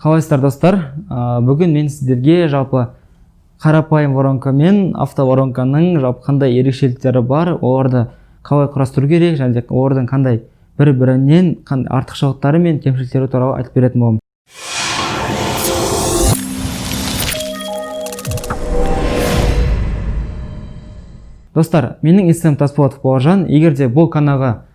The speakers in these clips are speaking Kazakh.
Қалайсыздар достар? Бүгін мен сіздерге жалпы қарапайым воронка мен автоворонканың жалпы қандай ерекшеліктері бар, оларды қалай құрастыру керек, және де олардың қандай бір-бірінен артықшылықтары мен кемшіліктері туралы айтып беретін боламын. Достар, менің есімім Тасболатов Бауыржан. Егер де бұл каналға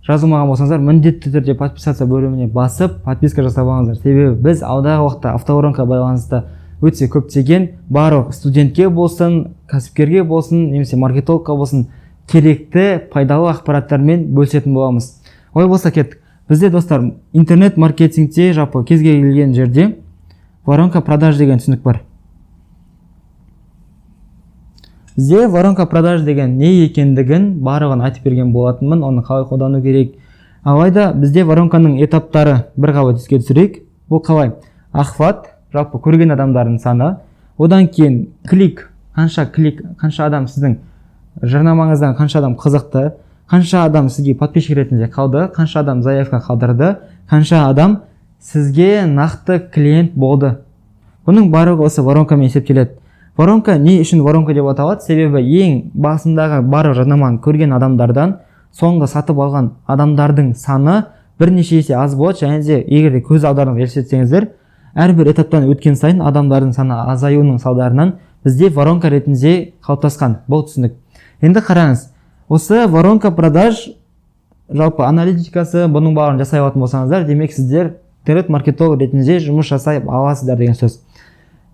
жазылмаған болсаңыздар, міндетті түрде подписация бөліміне басып, подписка жасап алыңыздар. Себебі біз алдағы уақытта автоворонка байланысты өте көптеген барлық студентке болсын, кәсіпкерге болсын, немесе маркетологқа болсын, керекті пайдалы ақпараттармен бөлісетін боламыз. Ой болса кеттік. Бізде достар, интернет маркетингте жалпы кез келген жерде воронка продаж деген түсінік бар. Бізде воронка продаж деген не екендігін барлығын айтып берген болатынмын, оны қалай қолдану керек. Алайда бізде воронканың этаптары бір қабат еске түсірейік. Бұл қалай? Охват, жалпы көрген адамдардың саны, одан кейін қанша адам сіздің жарнамаңыздан қанша адам қызықты, қанша адам сізге подписчик ретінде қалды, қанша адам заявка қалдырды, қанша адам сізге нақты клиент болды. Бұның барлығы осы воронкамен есептеледі. Воронка не үшін воронка деп аталады? Себебі ең басындағы барлық жарнаманы көрген адамдардан соңғы сатып алған адамдардың саны бірнеше есе аз болады, және де егер де көз алдарыңызға елестетсеңіздер, әрбір этаптан өткен сайын адамдардың саны азаюының салдарынан бізде воронка ретінде қалыптасқан бұл түсінік. Енді қараңыз, осы воронка продаж жалпы аналитикасы бұның барлығын жасай алатын болсаңыздар, демек сіздер интернет маркетолог ретінде жұмыс жасай аласыздар деген сөз.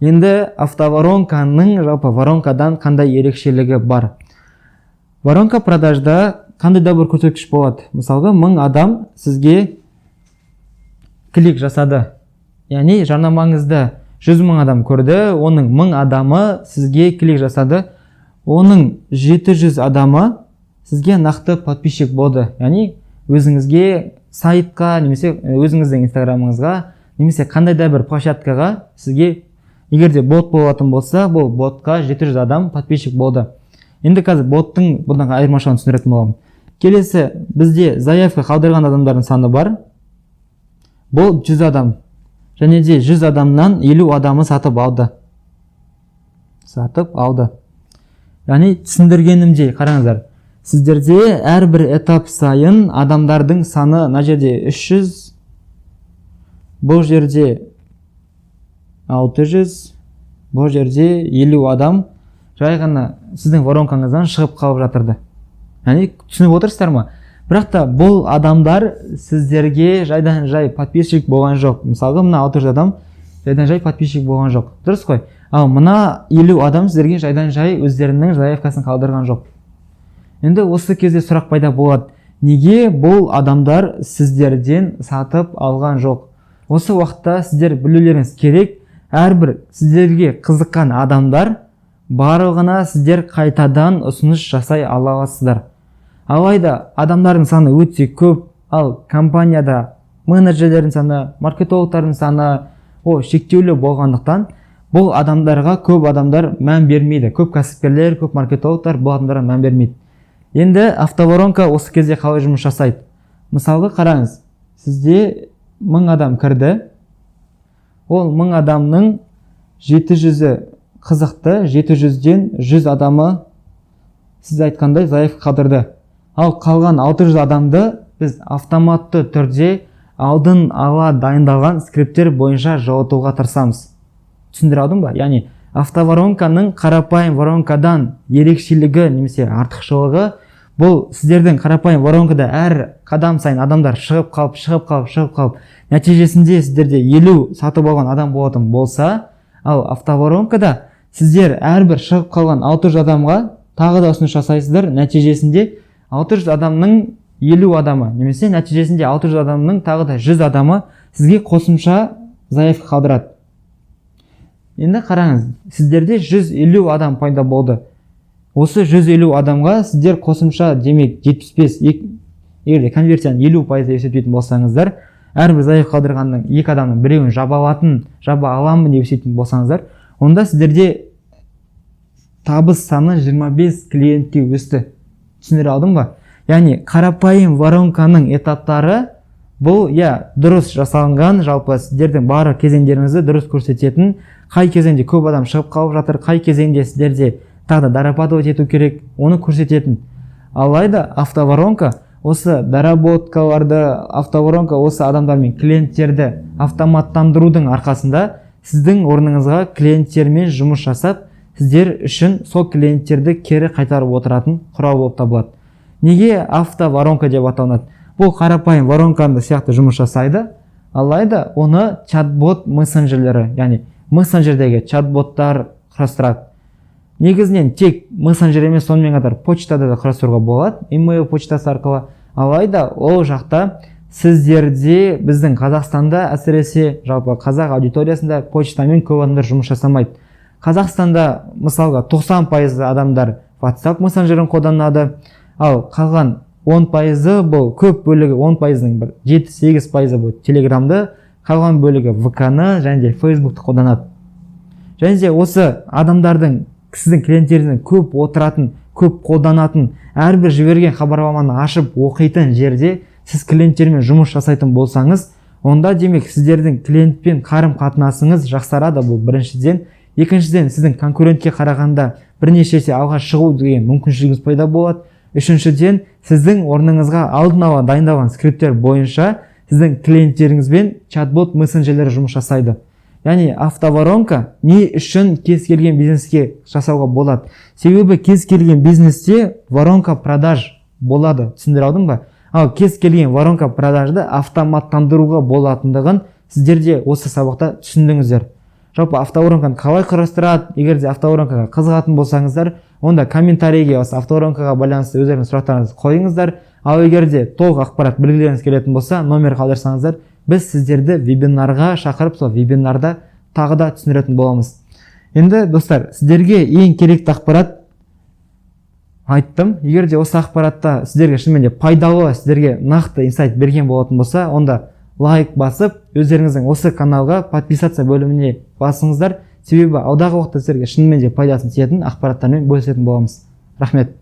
Енді автоворонканың жалпы воронкадан қандай ерекшелігі бар? Воронка продажда қандай да бір көрсеткіш болады. Мысалға, 1000 адам сізге клик жасады. Яғни жарнамаңызды 100 000 адам көрді, оның 1000 адамы сізге клик жасады. Оның 700 адамы сізге нақты подписчик болды. Яғни өзіңізге сайтқа, немесе өзіңіздің инстаграмыңызға, немесе қандай да бір площадкаға сізге егер де бот болатын болса, бұл ботқа 700 адам подписчик болды. Енді қазір боттың бұдан айырмашылығын түсіндіретін боламын. Келесі, бізде заявка қалдырған адамдардың саны бар. Бұл 100 адам. Және де 100 адамнан 50 адамы сатып алды. Яғни түсіндіргенімде қараңыздар. Сіздерде әрбір этап сайын адамдардың саны мына жерде 300, бұл жерде 600, бұл жерде 50 адам жай ғана сіздің воронкаңыздан шығып қалып жатырды. Яғни түсініп отырсыздар ма? Бірақ та бұл адамдар сіздерге жайдан жай подписчик болған жоқ. Мысалға, мына 600 адам жайдан жай подписчик болған жоқ. Дұрыс қой? Ал мына 50 адам сіздерге жайдан жай өздерінің заявкасын қалдырған жоқ. Енді осы кезде сұрақ пайда болады. Неге бұл адамдар сіздерден сатып алған жоқ? Осы уақытта сіздер білулеріңіз керек. Әрбір сіздерге қызыққан адамдар барлығына сіздер қайтадан ұсыныс жасай аласыздар. Алайда адамдардың саны өте көп, ал компанияда менеджерлердің саны, маркетологтардың саны шектеулі болғандықтан бұл адамдарға көп адамдар мән бермейді. Көп кәсіпкерлер, көп маркетологтар бұл адамдарға мән бермейді. Енді автоворонка осы кезде қалай жұмыс жасайды? Мысалға қараңыз, сізде 1000 адам кірді. Ол 1000 адамның 700-і қызықты, 700-ден 100 адамы сіз айтқандай заявка қалдырды. Ал қалған 600 адамды біз автоматты түрде алдын ала дайындалған скриптер бойынша жауатуға тырысамыз. Түсіндіре алдым ба? Яғни автоворонканың қарапайым воронкадан ерекшелігі немесе артықшылығы бұл сіздердің қарапайым воронкада әр қадам сайын адамдар шығып қалып, нәтижесінде сіздерде 50 сатып алған адам болатын болса, ал автоворонкада сіздер әрбір шығып қалған 600 адамға тағы да ұсыныс жасайсыздар, нәтижесінде 600 адамның 50 адамы, немесе нәтижесінде 600 адамның тағы да 100 адамы сізге қосымша заявка қалдырады. Енді қараңыз, сіздерде 150 адам пайда болды. Осы 150 адамға сіздер қосымша демек 75, егерде конверсияны 50% есептейтін болсаңыздар, әрбір заявка қалдырғанның 2 адамның біреуін жаба аламын деп есептейтін болсаңыздар, онда сіздерде табыс саны 25 клиентке өсті. Түсіндіре алдым ба? Яғни қарапайым воронканың этаптары бұл дұрыс жасалынған, жалпы сіздердің барлық кезеңдеріңізді дұрыс көрсететін, қай кезеңде көп адам шығып қалып жатыр, қай кезеңде сіздерде тағы да дорабатывать ету керек, оны көрсететін. Алайда автоворонка осы доработкаларды, автоворонка осы адамдар мен клиенттерді автоматтандырудың арқасында сіздің орныңызға клиенттермен жұмыс жасап, сіздер үшін сол клиенттерді кері қайтарып отыратын құрал болып табылады. Неге автоворонка деп аталынады? Бұл қарапайым воронканы сияқты жұмыс жасайды, алайда оны чат-бот мессенджерлері, яғни мессенджердегі чат-боттар құрастырады. Негізінен тек мессенджер емес, сонымен қатар почтада да құрастыруға болады, email почтасы арқылы. Алайда ол жақта сіздерде, біздің Қазақстанда, әсіресе жалпы қазақ аудиториясында почтамен көп адамдар жұмыс жасамайды. Қазақстанда мысалға 90% адамдар WhatsApp мессенджерін қолданады, ал қалған 10% бұл көп бөлігі, 10%-ның бір 7-8% бұл Телеграмды, қалған бөлігі VK-ны және Facebook'ты қолданады. Және де осы адамдардың, сіздің клиенттеріңіздің көп отыратын, көп қолданатын, әрбір жіберген хабарламаны ашып оқитын жерде сіз клиенттермен жұмыс жасайтын болсаңыз, онда демек сіздердің клиентпен қарым қатынасыңыз жақсарады. Бұл біріншіден. Екіншіден, сіздің конкурентке қарағанда бірнеше есе алға шығу деген мүмкіншілігіңіз пайда болады. Үшіншіден, сіздің орныңызға алдын ала дайындалған скрипттер бойынша сіздің клиенттеріңізбен чат-бот мессенджерлері жұмыс жасайды. Яғни автоворонка не үшін кез келген бизнеске жасауға болады? Себебі кез келген бизнесте воронка продаж болады, түсіндіре алдым ба? Ал кез келген воронка продажды автоматтандыруға болатындығын сіздерде осы сабақта түсіндіңіздер. Жалпы автоворонканы қалай құрастырады? Егер де автоворонкаға қызығатын болсаңыздар, онда комментарийге осы автоворонкаға байланысты өздеріңіз сұрақтарыңызды қойыңыздар. Ал егер де толық ақпарат білгілеріңіз келетін болса, номер қалдырсаңыздар, біз сіздерді вебинарға шақырып, сол вебинарда тағы да түсіндіретін боламыз. Енді достар, сіздерге ең керекті ақпарат айттым. Егер де осы ақпаратта сіздерге шынымен де пайдалы, сіздерге нақты инсайт берген болатын болса, онда лайк басып, өздеріңіздің осы каналға подписация бөліміне басыңыздар. Себебі алдағы уақытта сіздерге шынымен де пайдасын тиетін ақпараттармен бөлісетін боламыз. Рахмет.